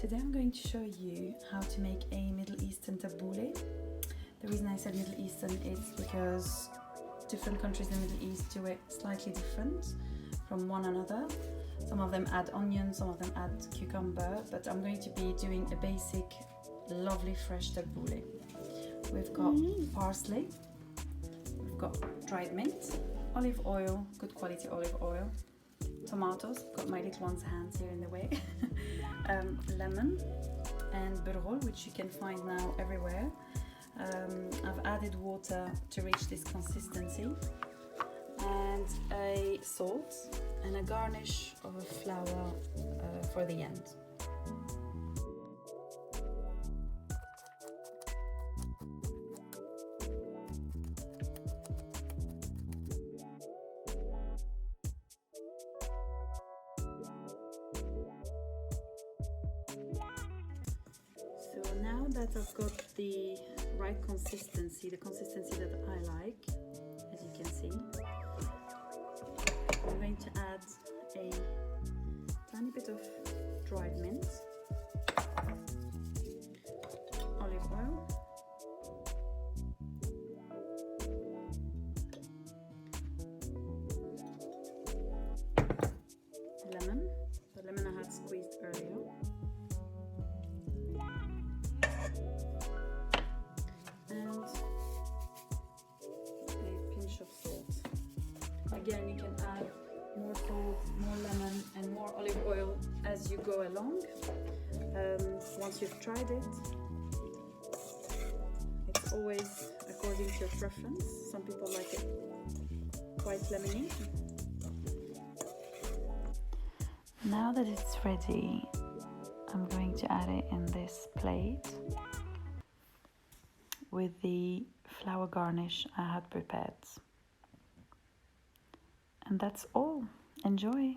Today I'm going to show you how to make a Middle Eastern tabbouleh. The reason I said Middle Eastern is because different countries in the Middle East do it slightly different from one another. Some of them add onion, some of them add cucumber, but I'm going to be doing a basic, lovely fresh tabbouleh. We've got parsley, we've got dried mint, olive oil, good quality olive oil, tomatoes, got my little one's hands here in the way, lemon and burghol, which you can find now everywhere. I've added water to reach this consistency, and a salt and a garnish of a flower for the end. So now that I've got the right consistency, the consistency that I like, as you can see, I'm going to add a tiny bit of dried mint, olive oil, lemon, the lemon I had squeezed earlier, and a pinch of salt. Again, you can add more salt, more lemon and more olive oil as you go along. Once you've tried it, it's always according to your preference. Some people like it quite lemony. Now that it's ready, I'm going to add it in this plate with the flower garnish I had prepared. And that's all. Enjoy!